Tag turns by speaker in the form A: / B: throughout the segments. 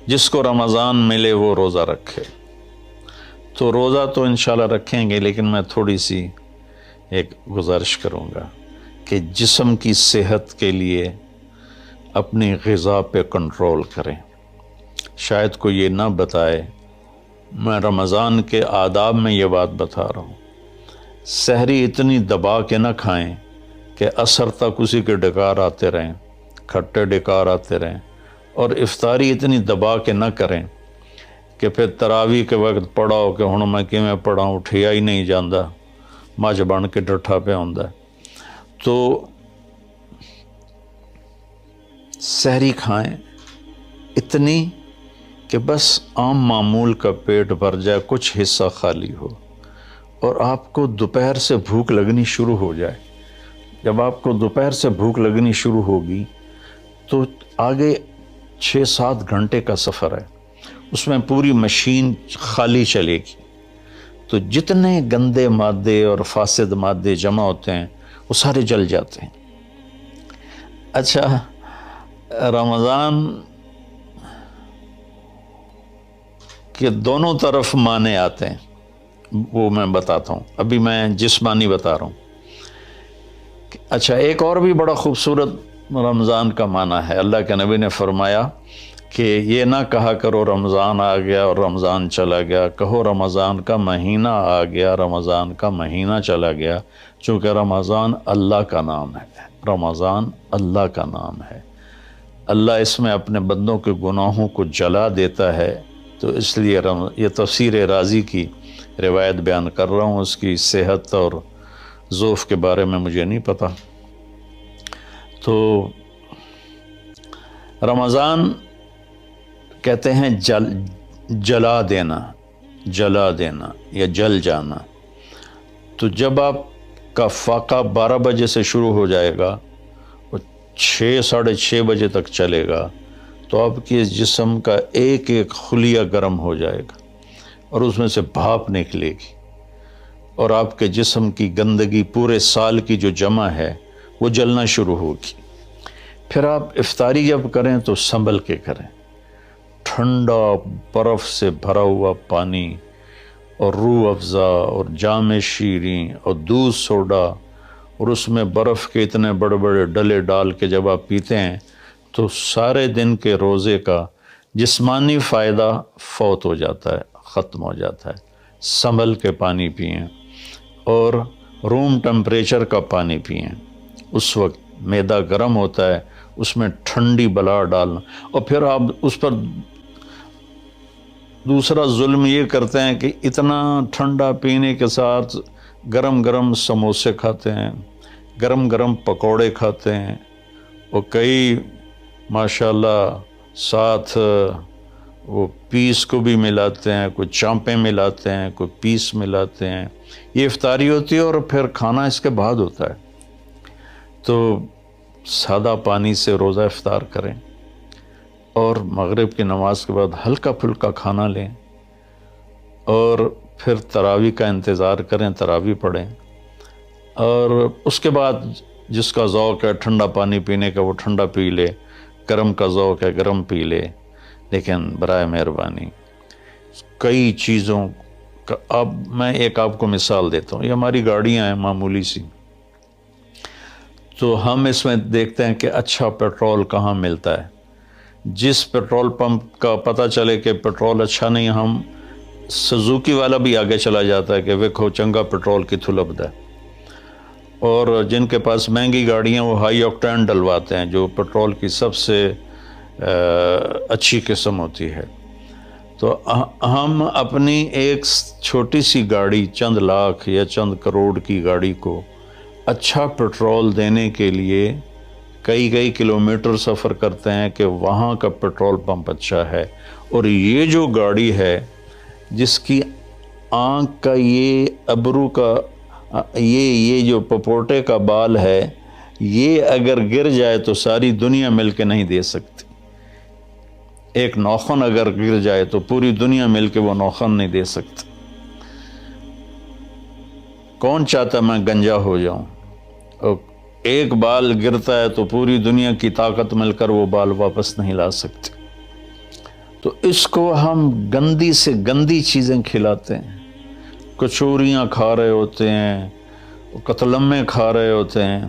A: جس کو رمضان ملے وہ روزہ رکھے۔ تو روزہ تو انشاءاللہ رکھیں گے، لیکن میں تھوڑی سی ایک گزارش کروں گا کہ جسم کی صحت کے لیے اپنی غذا پہ کنٹرول کریں۔ شاید کوئی یہ نہ بتائے، میں رمضان کے آداب میں یہ بات بتا رہا ہوں، سحری اتنی دبا کے نہ کھائیں کہ عصر تک اسی کے ڈکار آتے رہیں، کھٹے ڈکار آتے رہیں، اور افطاری اتنی دبا کے نہ کریں کہ پھر تراویح کے وقت پڑھاؤ کہ ہن میں کیویں پڑھاؤں، اٹھیا ہی نہیں جاندہ، مجھ بن کے ڈٹھا پہ ہوندا۔ تو سحری کھائیں اتنی کہ بس عام معمول کا پیٹ بھر جائے، کچھ حصہ خالی ہو، اور آپ کو دوپہر سے بھوک لگنی شروع ہو جائے۔ جب آپ کو دوپہر سے بھوک لگنی شروع ہوگی تو آگے 6-7 گھنٹے کا سفر ہے، اس میں پوری مشین خالی چلے گی، تو جتنے گندے مادے اور فاسد مادے جمع ہوتے ہیں وہ سارے جل جاتے ہیں۔ اچھا، رمضان کے دونوں طرف معنی آتے ہیں، وہ میں بتاتا ہوں، ابھی میں جسمانی بتا رہا ہوں۔ اچھا، ایک اور بھی بڑا خوبصورت رمضان کا معنی ہے۔ اللہ کے نبی نے فرمایا کہ یہ نہ کہا کرو رمضان آ گیا اور رمضان چلا گیا، کہو رمضان کا مہینہ آ گیا، رمضان کا مہینہ چلا گیا، چونکہ رمضان اللہ کا نام ہے، رمضان اللہ کا نام ہے۔ اللہ اس میں اپنے بندوں کے گناہوں کو جلا دیتا ہے، تو اس لیے یہ تفسیر رازی کی روایت بیان کر رہا ہوں، اس کی صحت اور ضعف کے بارے میں مجھے نہیں پتہ۔ تو رمضان کہتے ہیں جلا دینا، جلا دینا یا جل جانا۔ تو جب آپ کا فاقہ 12 بجے سے شروع ہو جائے گا اور 6-6:30 بجے تک چلے گا، تو آپ کے جسم کا ایک ایک خلیہ گرم ہو جائے گا اور اس میں سے بھاپ نکلے گی، اور آپ کے جسم کی گندگی پورے سال کی جو جمع ہے وہ جلنا شروع ہوگی۔ پھر آپ افطاری جب کریں تو سنبھل کے کریں، ٹھنڈا برف سے بھرا ہوا پانی اور روح افزا اور جام شیریں اور دودھ سوڈا، اور اس میں برف کے اتنے بڑے بڑے ڈلے ڈال کے جب آپ پیتے ہیں تو سارے دن کے روزے کا جسمانی فائدہ فوت ہو جاتا ہے، ختم ہو جاتا ہے۔ سنبھل کے پانی پئیں اور روم ٹمپریچر کا پانی پئیں۔ اس وقت معدہ گرم ہوتا ہے، اس میں ٹھنڈی بلا ڈالنا، اور پھر آپ اس پر دوسرا ظلم یہ کرتے ہیں کہ اتنا ٹھنڈا پینے کے ساتھ گرم گرم سموسے کھاتے ہیں، گرم گرم پکوڑے کھاتے ہیں، اور کئی ماشاءاللہ ساتھ وہ پیس کو بھی ملاتے ہیں، کوئی چانپیں ملاتے ہیں، کوئی پیس ملاتے ہیں۔ یہ افطاری ہوتی ہے اور پھر کھانا اس کے بعد ہوتا ہے۔ تو سادہ پانی سے روزہ افطار کریں اور مغرب کی نماز کے بعد ہلکا پھلکا کھانا لیں، اور پھر تراویح کا انتظار کریں، تراویح پڑھیں، اور اس کے بعد جس کا ذوق ہے ٹھنڈا پانی پینے کا وہ ٹھنڈا پی لے، گرم کا ذوق ہے گرم پی لے، لیکن برائے مہربانی کئی چیزوں کا اب میں ایک آپ کو مثال دیتا ہوں۔ یہ ہماری گاڑیاں ہیں معمولی سی، تو ہم اس میں دیکھتے ہیں کہ اچھا پیٹرول کہاں ملتا ہے۔ جس پیٹرول پمپ کا پتہ چلے کہ پیٹرول اچھا نہیں، ہم سزوکی والا بھی آگے چلا جاتا ہے کہ ویکھو چنگا پیٹرول کتھوں لبدا ہے، اور جن کے پاس مہنگی گاڑیاں وہ ہائی آکٹین ڈلواتے ہیں، جو پیٹرول کی سب سے اچھی قسم ہوتی ہے۔ تو ہم اپنی ایک چھوٹی سی گاڑی، چند لاکھ یا چند کروڑ کی گاڑی کو اچھا پیٹرول دینے کے لیے کئی کلومیٹر سفر کرتے ہیں کہ وہاں کا پیٹرول پمپ اچھا ہے، اور یہ جو گاڑی ہے جس کی آنکھ کا یہ ابرو کا یہ جو پپوٹے کا بال ہے، یہ اگر گر جائے تو ساری دنیا مل کے نہیں دے سکتی۔ ایک ناخن اگر گر جائے تو پوری دنیا مل کے وہ ناخن نہیں دے سکتی۔ کون چاہتا میں گنجا ہو جاؤں؟ اور ایک بال گرتا ہے تو پوری دنیا کی طاقت مل کر وہ بال واپس نہیں لا سکتی۔ تو اس کو ہم گندی سے گندی چیزیں کھلاتے ہیں، کچوریاں کھا رہے ہوتے ہیں، قتلمے کھا رہے ہوتے ہیں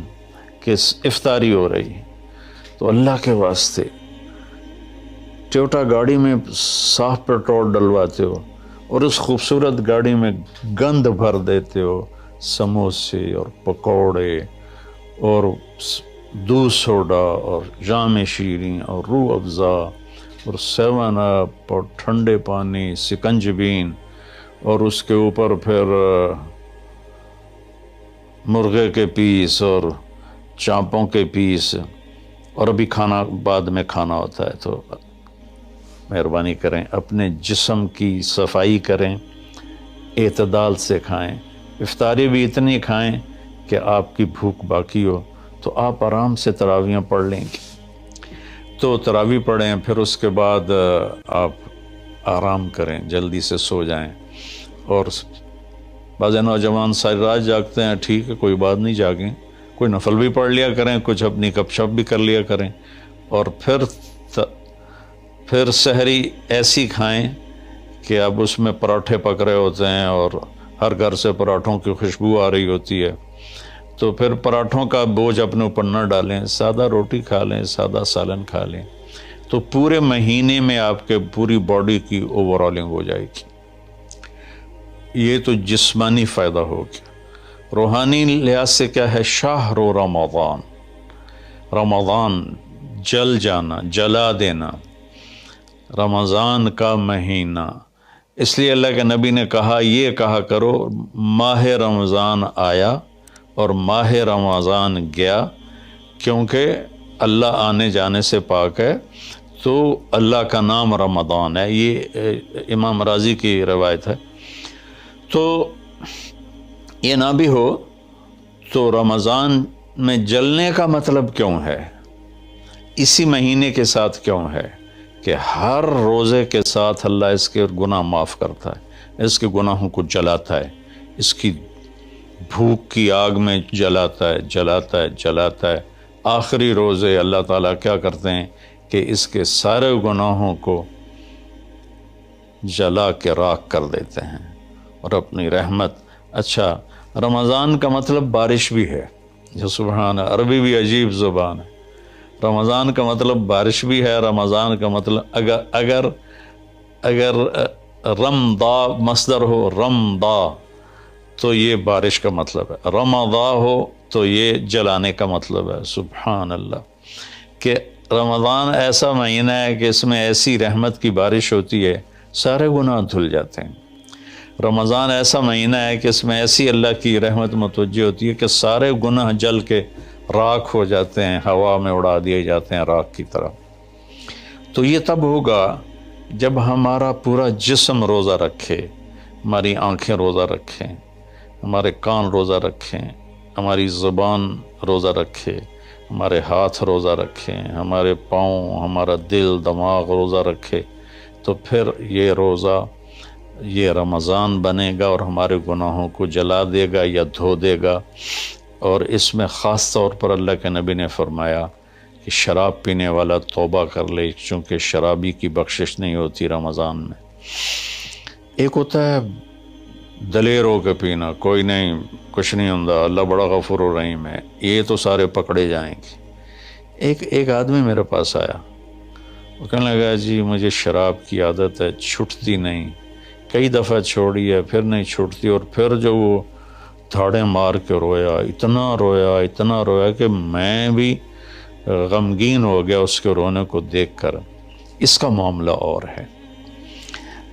A: کہ افطاری ہو رہی ہے۔ تو اللہ کے واسطے ٹویوٹا گاڑی میں صاف پیٹرول ڈلواتے ہو اور اس خوبصورت گاڑی میں گند بھر دیتے ہو، سموسے اور پکوڑے اور دودھ سوڈا اور جام شیریں اور روح افزا اور 7 اپ اور ٹھنڈے پانی، سکنجبین، اور اس کے اوپر پھر مرغے کے پیس اور چانپوں کے پیس، اور ابھی کھانا بعد میں کھانا ہوتا ہے۔ تو مہربانی کریں اپنے جسم کی صفائی کریں، اعتدال سے کھائیں، افطاری بھی اتنی کھائیں کہ آپ کی بھوک باقی ہو، تو آپ آرام سے تراویحیں پڑھ لیں گے۔ تو تراویح پڑھیں، پھر اس کے بعد آپ آرام کریں، جلدی سے سو جائیں۔ اور بعض نوجوان ساری رات جاگتے ہیں، ٹھیک ہے کوئی بات نہیں، جاگیں، کوئی نفل بھی پڑھ لیا کریں، کچھ اپنی گپ شپ بھی کر لیا کریں، اور پھر سحری ایسی کھائیں کہ اب اس میں پراٹھے پک رہے ہوتے ہیں اور ہر گھر سے پراٹھوں کی خوشبو آ رہی ہوتی ہے، تو پھر پراٹھوں کا بوجھ اپنے اوپر نہ ڈالیں، سادہ روٹی کھا لیں، سادہ سالن کھا لیں، تو پورے مہینے میں آپ کے پوری باڈی کی اوورالنگ ہو جائے گی۔ یہ تو جسمانی فائدہ ہو گیا۔ روحانی لحاظ سے کیا ہے؟ شہر رمضان، رمضان جل جانا، جلا دینا، رمضان کا مہینہ۔ اس لیے اللہ کے نبی نے کہا، یہ کہا کرو ماہ رمضان آیا اور ماہ رمضان گیا، کیونکہ اللہ آنے جانے سے پاک ہے، تو اللہ کا نام رمضان ہے۔ یہ امام راضی کی روایت ہے۔ تو یہ نہ بھی ہو تو رمضان میں جلنے کا مطلب کیوں ہے؟ اسی مہینے کے ساتھ کیوں ہے کہ ہر روزے کے ساتھ اللہ اس کے گناہ معاف کرتا ہے، اس کے گناہوں کو جلاتا ہے، اس کی بھوک کی آگ میں جلاتا ہے، جلاتا ہے، جلاتا ہے۔ آخری روزے اللہ تعالیٰ کیا کرتے ہیں کہ اس کے سارے گناہوں کو جلا کے راکھ کر دیتے ہیں، اور اپنی رحمت۔ اچھا، رمضان کا مطلب بارش بھی ہے، جو سبحان، عربی بھی عجیب زبان ہے۔ رمضان کا مطلب بارش بھی ہے، رمضان کا مطلب اگر رمضا مصدر ہو، رمضا، تو یہ بارش کا مطلب ہے، رمضا ہو تو یہ جلانے کا مطلب ہے۔ سبحان اللہ، کہ رمضان ایسا مہینہ ہے کہ اس میں ایسی رحمت کی بارش ہوتی ہے، سارے گناہ دھل جاتے ہیں۔ رمضان ایسا مہینہ ہے کہ اس میں ایسی اللہ کی رحمت متوجہ ہوتی ہے کہ سارے گناہ جل کے راکھ ہو جاتے ہیں، ہوا میں اڑا دیے جاتے ہیں راکھ کی طرح۔ تو یہ تب ہوگا جب ہمارا پورا جسم روزہ رکھے، ہماری آنکھیں روزہ رکھیں، ہمارے کان روزہ رکھیں، ہماری زبان روزہ رکھے، ہمارے ہاتھ روزہ رکھیں، ہمارے پاؤں، ہمارا دل، دماغ روزہ رکھے، تو پھر یہ روزہ، یہ رمضان بنے گا اور ہمارے گناہوں کو جلا دے گا یا دھو دے گا۔ اور اس میں خاص طور پر اللہ کے نبی نے فرمایا کہ شراب پینے والا توبہ کر لے، چونکہ شرابی کی بخشش نہیں ہوتی رمضان میں۔ ایک ہوتا ہے دلیر ہو کے پینا، کوئی نہیں، کچھ نہیں ہوتا، اللہ بڑا غفور و رحیم ہے، یہ تو سارے پکڑے جائیں گے۔ ایک آدمی میرے پاس آیا، وہ کہنے لگا جی مجھے شراب کی عادت ہے، چھٹتی نہیں، کئی دفعہ چھوڑی ہے، پھر نہیں چھوٹتی، اور پھر جو وہ دھاڑیں مار کے رویا، اتنا رویا کہ میں بھی غمگین ہو گیا اس کے رونے کو دیکھ کر۔ اس کا معاملہ اور ہے،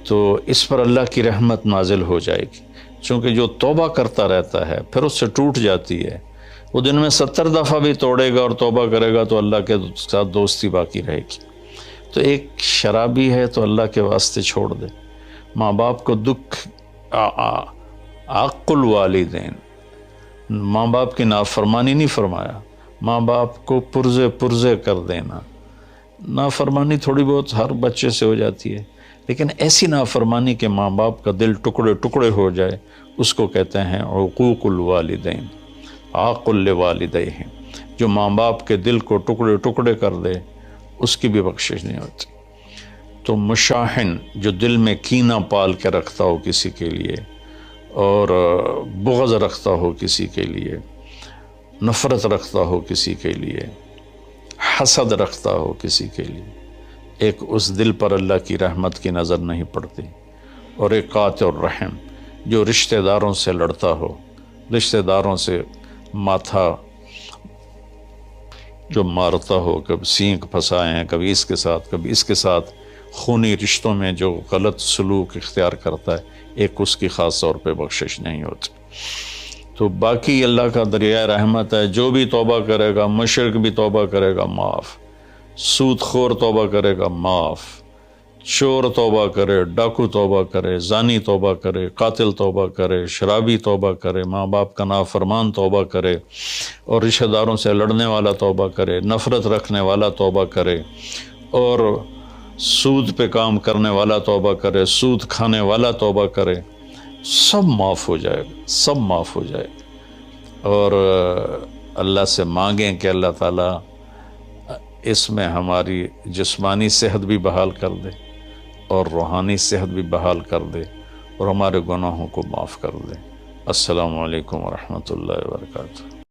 A: تو اس پر اللہ کی رحمت نازل ہو جائے گی، چونکہ جو توبہ کرتا رہتا ہے پھر اس سے ٹوٹ جاتی ہے، وہ دن میں 70 دفعہ بھی توڑے گا اور توبہ کرے گا تو اللہ کے ساتھ دوستی باقی رہے گی۔ تو ایک شرابی ہے تو اللہ کے واسطے چھوڑ دے۔ ماں باپ کو دکھ، عق الوالدین، ماں باپ کی نافرمانی نہیں فرمایا، ماں باپ کو پرزے کر دینا۔ نافرمانی تھوڑی بہت ہر بچے سے ہو جاتی ہے، لیکن ایسی نافرمانی کہ ماں باپ کا دل ٹکڑے ٹکڑے ہو جائے، اس کو کہتے ہیں عقوق الوالدین، عاق لوالدیہ۔ جو ماں باپ کے دل کو ٹکڑے ٹکڑے کر دے، اس کی بھی بخشش نہیں ہوتی۔ تو مشاحن جو دل میں کینہ پال کے رکھتا ہو کسی کے لیے، اور بغض رکھتا ہو کسی کے لیے، نفرت رکھتا ہو کسی کے لیے، حسد رکھتا ہو کسی کے لیے، ایک اس دل پر اللہ کی رحمت کی نظر نہیں پڑتی۔ اور ایک قاطع الرحم جو رشتہ داروں سے لڑتا ہو، رشتہ داروں سے ماتھا جو مارتا ہو، کبھی سینگ پھنسائے ہیں، کبھی اس کے ساتھ کبھی اس کے ساتھ، خونی رشتوں میں جو غلط سلوک اختیار کرتا ہے، ایک اس کی خاص طور پہ بخشش نہیں ہوتی۔ تو باقی اللہ کا دریائے رحمت ہے، جو بھی توبہ کرے گا، مشرک بھی توبہ کرے گا معاف، سود خور توبہ کرے گا معاف، چور توبہ کرے، ڈاکو توبہ کرے، زانی توبہ کرے، قاتل توبہ کرے، شرابی توبہ کرے، ماں باپ کا نافرمان توبہ کرے، اور رشتہ داروں سے لڑنے والا توبہ کرے، نفرت رکھنے والا توبہ کرے، اور سود پہ کام کرنے والا توبہ کرے، سود کھانے والا توبہ کرے، سب معاف ہو جائے گا، سب معاف ہو جائے گا۔ اور اللہ سے مانگیں کہ اللہ تعالیٰ اس میں ہماری جسمانی صحت بھی بحال کر دے اور روحانی صحت بھی بحال کر دے، اور ہمارے گناہوں کو معاف کر دے۔ السلام علیکم ورحمۃ اللہ وبرکاتہ۔